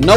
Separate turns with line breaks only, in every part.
9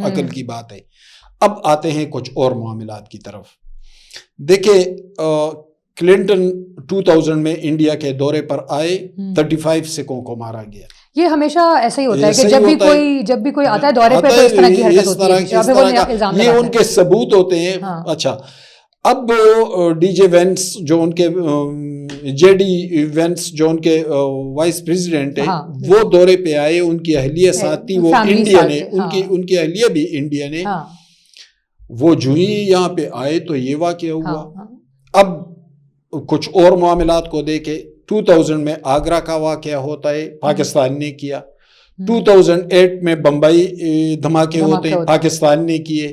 عقل کی بات ہے. اب آتے ہیں کچھ اور معاملات کی طرف. دیکھیں کلنٹن 2000 میں انڈیا کے دورے پر آئے, 35 سکھوں کو مارا گیا.
یہ ہمیشہ ایسا ہی ہوتا ہے کہ جب بھی کوئی آتا ہے دورے پہ تو اس طرح کی حرکت ہوتی ہے,
یہ ان کے ثبوت ہوتے ہیں. اچھا, اب ڈی جے وینس جو ان کے جے ڈی وینس جو ان کے وائس پریزیڈنٹ ہیں, وہ دورے پہ آئے, ان کی اہلیہ ساتھ تھی, وہ انڈین ہے, ان کی اہلیہ بھی انڈین ہے. وہ جو ہی یہاں پہ آئے تو یہ واقعہ ہوا. اب کچھ اور معاملات کو دیکھے, 2000 میں آگرہ کا واقعہ ہوتا ہے, پاکستان نے کیا. 2008 میں بمبئی دھماکے ہوتے ہیں, پاکستان نے کیے.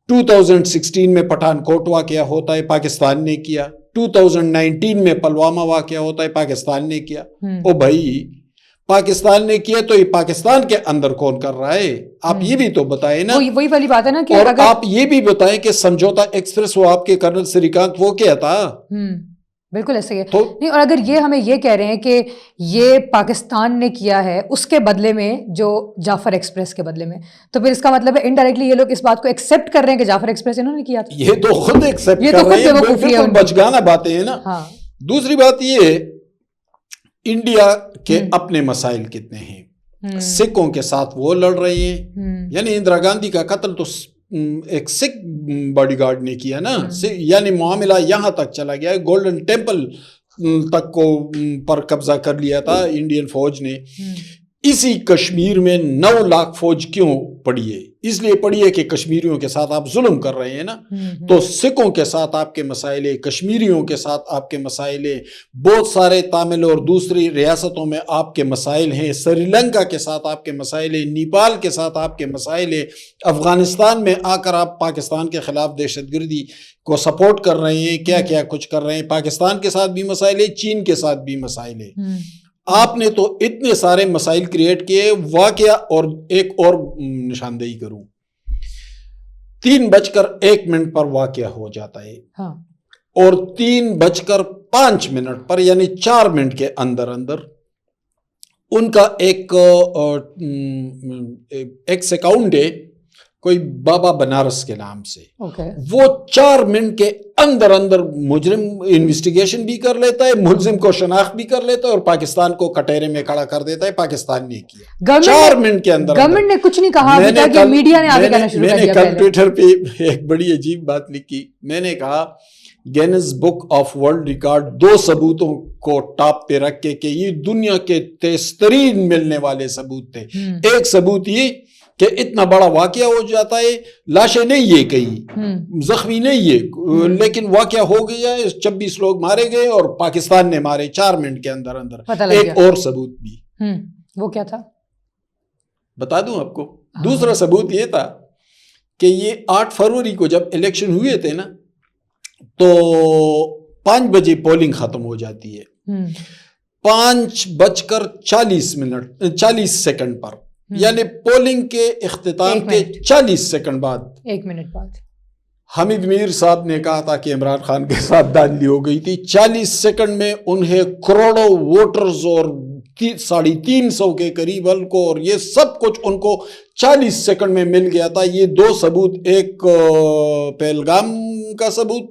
2016 میں پٹھان کوٹ واقعہ ہوتا ہے, پاکستان نے کیا. 2019 میں پلوامہ واقعہ ہوتا ہے, پاکستان نے کیا. او بھائی, پاکستان نے کیا تو یہ پاکستان کے اندر کون کر رہا ہے؟ آپ یہ بھی تو بتائیں نا.
وہی والی بات ہے نا کہ
اور آپ یہ بھی بتائیں کہ سمجھوتا ایکسپریس وہ آپ کے کرنل سری کانت وہ کیا تھا.
بالکل ایسے ہی نہیں. اور اگر یہ ہمیں یہ کہہ رہے ہیں کہ یہ پاکستان نے کیا ہے اس کے بدلے میں, جو جعفر ایکسپریس کے بدلے میں, تو پھر اس کا مطلب ہے انڈائریکٹلی یہ لوگ اس بات کو ایکسیپٹ کر رہے ہیں کہ جعفر ایکسپریس انہوں نے کیا تھا.
یہ تو خود ایکسیپٹ کر رہے ہیں, بالکل بچگانہ باتیں ہیں نا. دوسری بات یہ ہے, انڈیا کے اپنے مسائل کتنے ہیں. سکھوں کے ساتھ وہ لڑ رہے ہیں, یعنی اندرا گاندھی کا قتل تو ایک سکھ باڈی گارڈ نے کیا نا, یعنی معاملہ یہاں تک چلا گیا ہے, گولڈن ٹیمپل تک کو پر قبضہ کر لیا تھا انڈین فوج نے. اسی کشمیر میں 9 لاکھ فوج کیوں پڑی ہے؟ اس لیے پڑی ہے کہ کشمیریوں کے ساتھ آپ ظلم کر رہے ہیں نا. تو سکھوں کے ساتھ آپ کے مسائل, کشمیریوں کے ساتھ آپ کے مسائل, بہت سارے تامل اور دوسری ریاستوں میں آپ کے مسائل ہیں, سری لنکا کے ساتھ آپ کے مسائل, نیپال کے ساتھ آپ کے مسائل, افغانستان میں آ کر آپ پاکستان کے خلاف دہشت گردی کو سپورٹ کر رہے ہیں, کیا کیا کچھ کر رہے ہیں. پاکستان کے ساتھ بھی مسائل ہے, چین کے ساتھ بھی مسائل ہے. آپ نے تو اتنے سارے مسائل کریٹ کیے. واقعہ اور ایک اور نشاندہی کروں, 3:01 پر واقعہ ہو جاتا ہے, اور 3:05 پر یعنی 4 منٹ کے اندر اندر ان کا ایک اکاؤنٹ ہے, کوئی بابا بنارس کے نام سے. وہ 4 منٹ کے اندر اندر مجرم انویسٹیگیشن بھی کر لیتا ہے, ملزم کو شناخت بھی کر لیتا ہے, اور پاکستان کو کٹہرے میں کھڑا کر دیتا ہے. پاکستان نے کیا 4 منٹ کے اندر.
گورنمنٹ نے کچھ نہیں کہا, میڈیا نے آگے کہنا شروع کر دیا.
میں نے کل ٹویٹر پہ ایک بڑی عجیب بات لکھی. میں نے کہا gains book of world record 2 ثبوتوں کو ٹاپ پہ رکھ کے کہ یہ دنیا کے تیز ترین ملنے والے ثبوت تھے. ایک ثبوت یہ کہ اتنا بڑا واقعہ ہو جاتا ہے, لاشیں نہیں یہ کہیں, زخمی نہیں یہ, لیکن واقعہ ہو گیا ہے, 26 لوگ مارے گئے اور پاکستان نے مارے 4 منٹ کے اندر اندر. ایک اور ثبوت بھی,
وہ کیا تھا
بتا دوں آپ کو. دوسرا ثبوت یہ تھا کہ یہ 8 فروری کو جب الیکشن ہوئے تھے نا, تو 5 بجے پولنگ ختم ہو جاتی ہے, 5:40 پر, یعنی پولنگ کے اختتام کے 40 سیکنڈ بعد,
1 منٹ بعد,
حمید میر صاحب نے کہا تھا کہ عمران خان کے ساتھ دھاندلی ہو گئی تھی. 40 سیکنڈ میں انہیں کروڑوں ووٹرز اور 350 کے قریب حلقوں اور یہ سب کچھ ان کو 40 سیکنڈ میں مل گیا تھا. یہ 2 ثبوت, ایک پہلگام کا ثبوت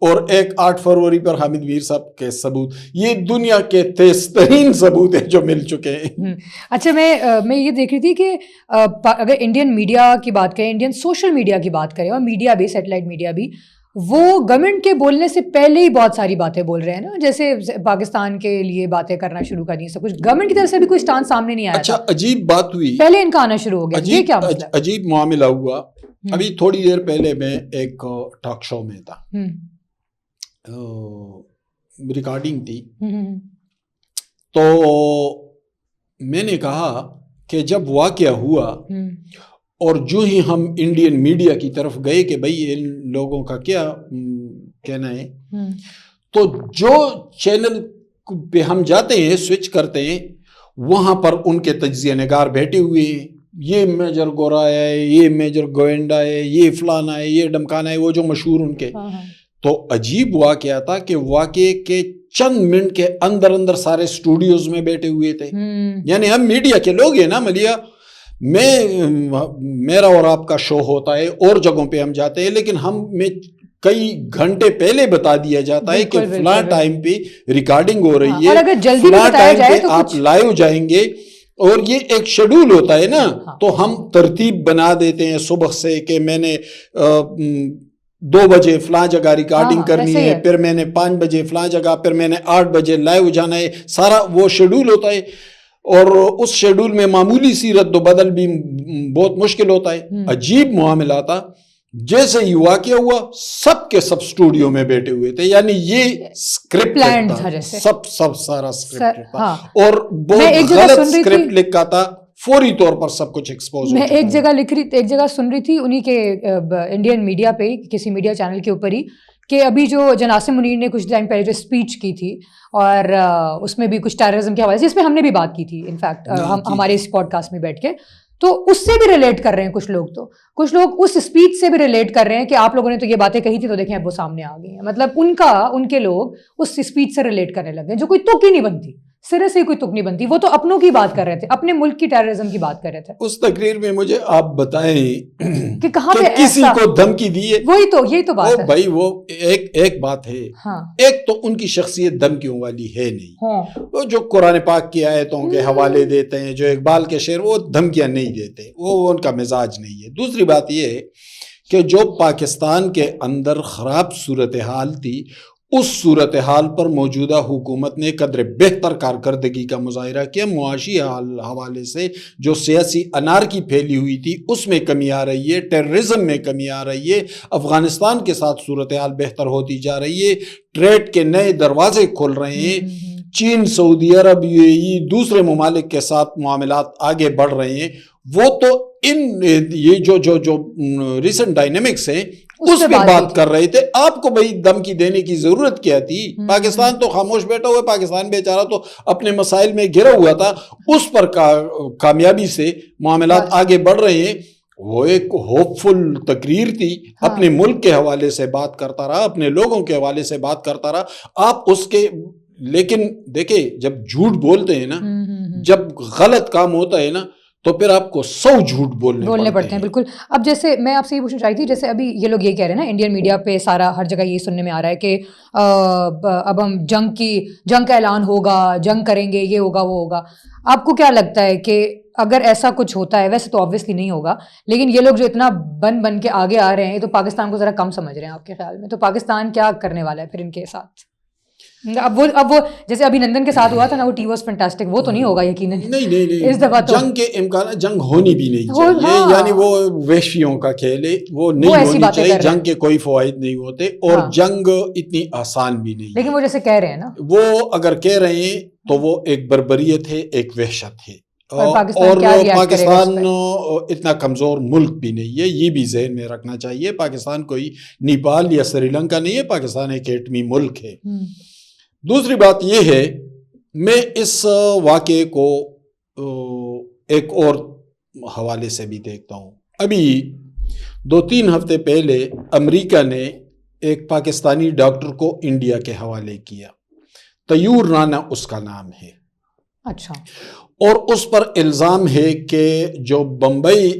اور ایک 8 فروری پر حامد میر صاحب کے ثبوت. یہ دنیا کے تیز ترین ثبوت ہیں جو مل چکے ہیں.
اچھا, میں یہ دیکھ رہی تھی کہ اگر انڈین میڈیا کی بات کریں, انڈین سوشل میڈیا کی بات کریں, اور میڈیا بھی, سیٹلائٹ میڈیا بھی, وہ گورنمنٹ کے بولنے سے پہلے ہی بہت ساری باتیں بول رہے ہیں نا, جیسے پاکستان کے لیے باتیں کرنا شروع کر دی, سب کچھ گورنمنٹ کی طرف سے بھی کوئی اسٹانس سامنے نہیں آیا.
اچھا, عجیب بات ہوئی,
پہلے ان کا آنا شروع ہو گیا. یہ کیا مطلب؟
عجیب معاملہ ہوا. ابھی تھوڑی دیر پہلے میں ایک ٹاک شو میں تھا, ریکارڈنگ تھی, تو میں نے کہا کہ جب واقعہ ہوا اور جو ہی ہم انڈین میڈیا کی طرف گئے کہ بھئی ان لوگوں کا کیا کہنا ہے, تو جو چینل پہ ہم جاتے ہیں, سوئچ کرتے ہیں, وہاں پر ان کے تجزیہ نگار بیٹھے ہوئے ہیں, یہ میجر گورا ہے, یہ میجر گوینڈا ہے, یہ فلانا ہے, یہ ڈمکانا ہے, وہ جو مشہور ان کے. تو عجیب واقعہ تھا کہ واقعے کے چند منٹ کے اندر اندر سارے اسٹوڈیوز میں بیٹھے ہوئے تھے. یعنی ہم میڈیا کے لوگ ہیں نا ملیا, میرا اور آپ کا شو ہوتا ہے اور جگہوں پہ ہم جاتے ہیں، لیکن ہمیں کئی گھنٹے پہلے بتا دیا جاتا ہے کہ فلاں ٹائم پہ ریکارڈنگ ہو رہی ہے، فلاں ٹائم پہ آپ لائیو جائیں گے، اور یہ ایک شیڈول ہوتا ہے نا، تو ہم ترتیب بنا دیتے ہیں صبح سے کہ میں نے 2 بجے فلاں جگہ ریکارڈنگ کرنی ہے، پھر میں نے 5 بجے فلاں جگہ، پھر میں نے 8 بجے لائیو جانا ہے، سارا وہ شیڈول ہوتا ہے، اور اس شیڈول میں معمولی سی رد و بدل بھی بہت مشکل ہوتا ہے۔ عجیب معاملہ تھا، جیسے ہی واقعہ ہوا سب کے سب اسٹوڈیو میں بیٹھے ہوئے تھے، یعنی یہ اسکرپٹ تھا، سب سارا اسکرپٹ تھا، اور بہت غلط اسکرپٹ لکھا تھا، فوری طور پر سب کچھ ایکسپوز ہو چکا ہے۔
ایک جگہ سن رہی تھی انہی کے انڈین میڈیا پہ، کسی میڈیا چینل کے اوپر ہی، کہ ابھی جو جناسم منیر نے کچھ ٹائم پہلے جو اسپیچ کی تھی، اور اس میں بھی کچھ ٹیررزم کے حوالے سے، اس میں ہم نے بھی بات کی تھی انفیکٹ ہمارے اس پوڈ کاسٹ میں بیٹھ کے، تو اس سے بھی ریلیٹ کر رہے ہیں کچھ لوگ، تو کچھ لوگ اس اسپیچ سے بھی ریلیٹ کر رہے ہیں کہ آپ لوگوں نے تو یہ باتیں کہی تھی، تو دیکھیں اب وہ سامنے آ گئی ہیں، مطلب ان کے لوگ اس اسپیچ سے ریلیٹ کرنے لگے، جو کوئی تک ہی نہیں بنتی، سرے سے کوئی تک نہیں بنتی، وہ تو اپنوں کی بات کر رہے تھے، اپنے ملک کی ٹیررزم کی بات کر رہے تھے۔
اس تقریر میں مجھے آپ بتائیں
کہ کہاں پہ
کسی کو دھمکی دی ہے؟
یہی تو بات ہے
بھائی، وہ ایک بات ہے، ایک تو ان کی شخصیت دھمکیوں والی ہے نہیں، وہ جو قرآن پاک کی آیتوں کے حوالے دیتے ہیں، جو اقبال کے شعر، وہ دھمکیاں نہیں دیتے، وہ ان کا مزاج نہیں ہے۔ دوسری بات یہ ہے کہ جو پاکستان کے اندر خراب صورتحال تھی، اس صورتحال پر موجودہ حکومت نے قدر بہتر کارکردگی کا مظاہرہ کیا۔ معاشی حوالے سے جو سیاسی انارکی پھیلی ہوئی تھی، اس میں کمی آ رہی ہے، ٹیررزم میں کمی آ رہی ہے، افغانستان کے ساتھ صورتحال بہتر ہوتی جا رہی ہے، ٹریڈ کے نئے دروازے کھل رہے ہیں، چین، سعودی عرب، UAE، دوسرے ممالک کے ساتھ معاملات آگے بڑھ رہے ہیں۔ وہ تو یہ جو ریسنٹ ڈائنامکس ہیں اس پہ بات کر رہے تھے۔ آپ کو بھائی دھمکی دینے کی ضرورت کیا تھی؟ پاکستان تو خاموش بیٹھا ہوا ہے، پاکستان بیچارہ تو اپنے مسائل میں گھرا ہوا تھا، اس پر کامیابی سے معاملات آگے بڑھ رہے ہیں۔ وہ ایک ہوپ فل تقریر تھی، اپنے ملک کے حوالے سے بات کرتا رہا، اپنے لوگوں کے حوالے سے بات کرتا رہا، آپ اس کے، لیکن دیکھیں جب جھوٹ بولتے ہیں نا، جب غلط کام ہوتا ہے نا، تو پھر آپ کو 100 جھوٹ بولنے پڑتے ہیں۔
بالکل۔ اب جیسے میں آپ سے یہ پوچھنا چاہی تھی، جیسے ابھی یہ لوگ یہ کہہ رہے ہیں نا، انڈین میڈیا پہ سارا ہر جگہ یہ سننے میں آ رہا ہے کہ اب ہم جنگ کا اعلان ہوگا، جنگ کریں گے، یہ ہوگا وہ ہوگا۔ آپ کو کیا لگتا ہے کہ اگر ایسا کچھ ہوتا ہے، ویسے تو آبویسلی نہیں ہوگا، لیکن یہ لوگ جو اتنا بن کے آگے آ رہے ہیں، تو پاکستان کو ذرا کم سمجھ رہے ہیں آپ کے خیال میں؟ تو پاکستان کیا کرنے والا ہے پھر ان کے ساتھ؟ اب وہ جیسے ابھی لندن کے ساتھ ہوا تھا نا، وہ ٹی واز فینٹاسٹک، وہ تو نہیں ہوگا یقیناً۔
نہیں، اس دفعہ جنگ کے امکانات، جنگ ہونی بھی نہیں چاہیے، یعنی وہ وحشیوں کا کھیل ہے، وہ نہیں ہونی چاہیے، جنگ کے کوئی فوائد نہیں ہوتے، اور جنگ اتنی آسان بھی نہیں،
لیکن وہ جیسے کہہ رہے ہیں نا،
وہ اگر کہہ رہے ہیں تو وہ ایک بربریت ہے، ایک وحشت ہے، اور پاکستان اتنا کمزور ملک بھی نہیں ہے، یہ بھی ذہن میں رکھنا چاہیے۔ پاکستان کوئی نیپال یا سری لنکا نہیں ہے، پاکستان ایک ایٹمی ملک ہے۔ دوسری بات یہ ہے، میں اس واقعے کو ایک اور حوالے سے بھی دیکھتا ہوں۔ ابھی 2-3 ہفتے پہلے امریکہ نے ایک پاکستانی ڈاکٹر کو انڈیا کے حوالے کیا، طیور رانا اس کا نام ہے۔
اچھا۔ اور
اس پر الزام ہے کہ جو بمبئی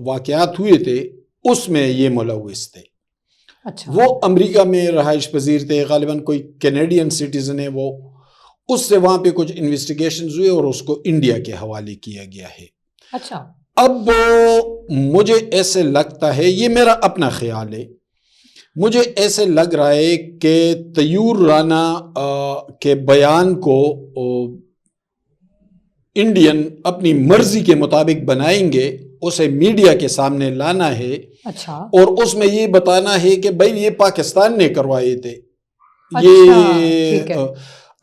واقعات ہوئے تھے اس میں یہ ملوث تھے۔
اچھا۔
وہ امریکہ میں رہائش پذیر تھے، غالباً کوئی کینیڈین سٹیزن ہے وہ، اس سے وہاں پہ کچھ انویسٹیگیشنز ہوئے اور اس کو انڈیا کے حوالے کیا گیا ہے۔
اچھا۔
اب مجھے ایسے لگتا ہے، یہ میرا اپنا خیال ہے، مجھے ایسے لگ رہا ہے کہ طیور رانا کے بیان کو انڈین اپنی مرضی کے مطابق بنائیں گے، اسے میڈیا کے سامنے لانا ہے۔
اچھا۔
اور اس میں یہ بتانا ہے کہ بھائی یہ پاکستان نے کروائے تھے،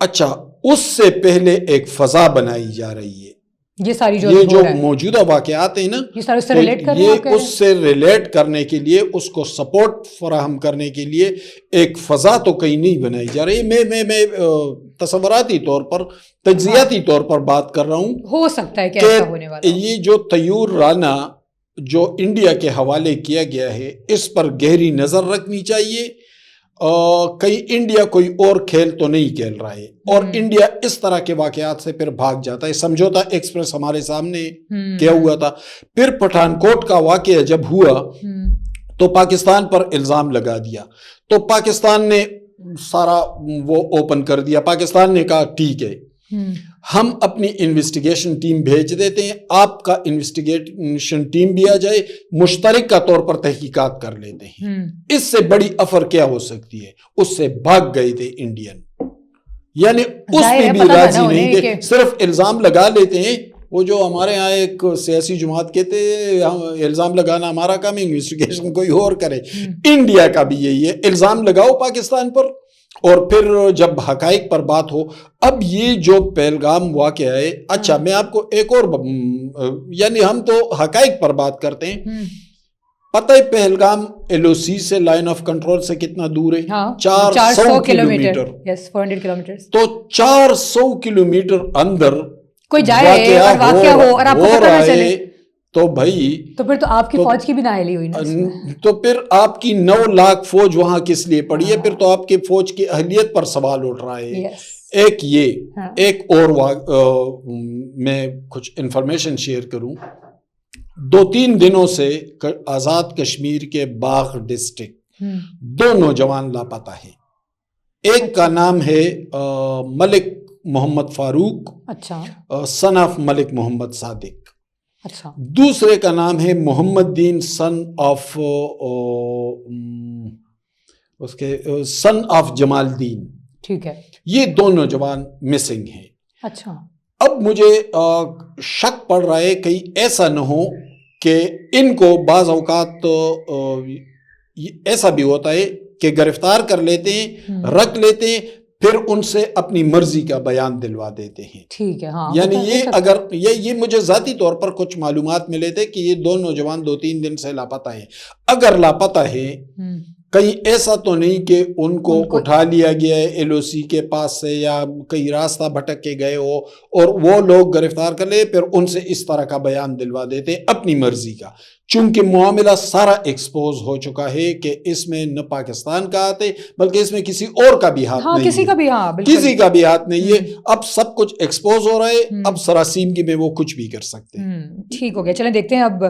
اچھا، اس سے پہلے ایک فضا بنائی جا رہی ہے، یہ جو موجودہ واقعات ہیں نا، یہ اس سے ریلیٹ کرنے کے لیے، اس کو سپورٹ فراہم کرنے کے لیے ایک فضا تو کہیں نہیں بنائی جا رہی۔ میں تصوراتی طور پر، تجزیاتی طور پر بات کر رہا ہوں،
ہو سکتا ہے کہ ایسا ہونے والا۔
یہ جو طیور رانا جو انڈیا کے حوالے کیا گیا ہے، اس پر گہری نظر رکھنی چاہیے، کہیں انڈیا کوئی اور کھیل تو نہیں کھیل رہا ہے اور انڈیا اس طرح کے واقعات سے پھر بھاگ جاتا ہے. سمجھوتا ایکسپریس ہمارے سامنے کیا ہوا تھا. پھر پٹھان کوٹ کا واقعہ جب ہوا تو پاکستان پر الزام لگا دیا, تو پاکستان نے سارا وہ اوپن کر دیا. پاکستان نے کہا ٹھیک ہے ہم اپنی انویسٹیگیشن ٹیم بھیج دیتے ہیں, آپ کا انویسٹیگیشن ٹیم بھی آ جائے, مشترکہ طور پر تحقیقات کر لیتے ہیں. اس سے بڑی افر کیا ہو سکتی ہے. اس سے بھاگ گئے تھے انڈین, یعنی اس میں بھی راضی نہیں تھے, صرف الزام لگا لیتے ہیں. وہ جو ہمارے ہاں ایک سیاسی جماعت کہتے ہیں الزام لگانا ہمارا کام ہے, انویسٹیگیشن کوئی اور کرے. انڈیا کا بھی یہی ہے, الزام لگاؤ پاکستان پر اور پھر جب حقائق پر بات ہو. اب یہ جو پہلگام واقعہ ہے, اچھا میں آپ کو ایک اور یعنی ہم تو حقائق پر بات کرتے ہیں. پتہ ہے پہلگام ایل او سی سے لائن آف کنٹرول سے کتنا دور ہے؟ 400 کلومیٹر. تو 400 کلومیٹر اندر
کوئی جائے اور واقعہ ہو اور آپ کو پتہ نہ چلے
تو بھائی
تو پھر تو آپ کی فوج کی بھی نااہلی ہوئی نا.
تو پھر آپ کی 9 لاکھ فوج وہاں کس لیے پڑی ہے؟ پھر تو آپ کی فوج کی اہلیت پر سوال اٹھ رہا ہے. ایک یہ ایک اور میں کچھ انفارمیشن شیئر کروں. 2-3 دنوں سے آزاد کشمیر کے باغ ڈسٹرکٹ 2 نوجوان لاپتہ ہیں. ایک کا نام ہے ملک محمد فاروق, سن آف ملک محمد صادق. دوسرے کا نام ہے محمد دین سن آف جمال دین. ٹھیک ہے, یہ 2 نوجوان مسنگ ہیں. اچھا, اب مجھے شک پڑ رہا ہے کہیں ایسا نہ ہو کہ ان کو بعض اوقات ایسا بھی ہوتا ہے کہ گرفتار کر لیتے ہیں, رکھ لیتے ہیں, پھر ان سے اپنی مرضی کا بیان دلوا دیتے ہیں. ٹھیک ہے, ہاں, یعنی یہ اگر یہ مجھے ذاتی طور پر کچھ معلومات ملے تھے کہ یہ 2 نوجوان 2-3 دن سے لاپتہ ہیں. اگر لاپتہ ہیں کہیں ایسا تو نہیں کہ ان کو اٹھا لیا گیا ہے ایل او سی کے پاس سے یا کہیں راستہ بھٹک کے گئے ہو اور وہ لوگ گرفتار کر لے پھر ان سے اس طرح کا بیان دلوا دیتے اپنی مرضی کا. چونکہ معاملہ سارا ایکسپوز ہو چکا ہے کہ اس میں نہ پاکستان کا ہاتھ ہے بلکہ اس میں کسی اور کا بھی ہاتھ نہیں, کسی کا بھی ہاتھ نہیں ہے. اب سب کچھ ایکسپوز ہو رہا ہے, اب سراسیم کی میں وہ کچھ بھی کر سکتے ہیں.
ٹھیک ہو گیا, چلیں دیکھتے ہیں اب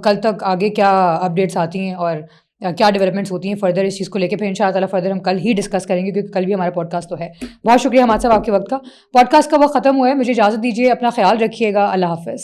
کل تک آگے کیا اپڈیٹس آتی ہیں اور کیا ڈیولپمنٹس ہوتی ہیں فردر اس چیز کو لے کے. پھر ان شاء اللہ تعالیٰ فردر ہم کل ہی ڈسکس کریں گے کیونکہ کل بھی ہمارا پوڈ کاسٹ تو ہے. بہت شکریہ ہمارے صاحب آپ کے وقت کا. پوڈ کاسٹ کا وقت ختم ہوا ہے, مجھے اجازت دیجیے, اپنا خیال رکھیے گا, اللہ حافظ.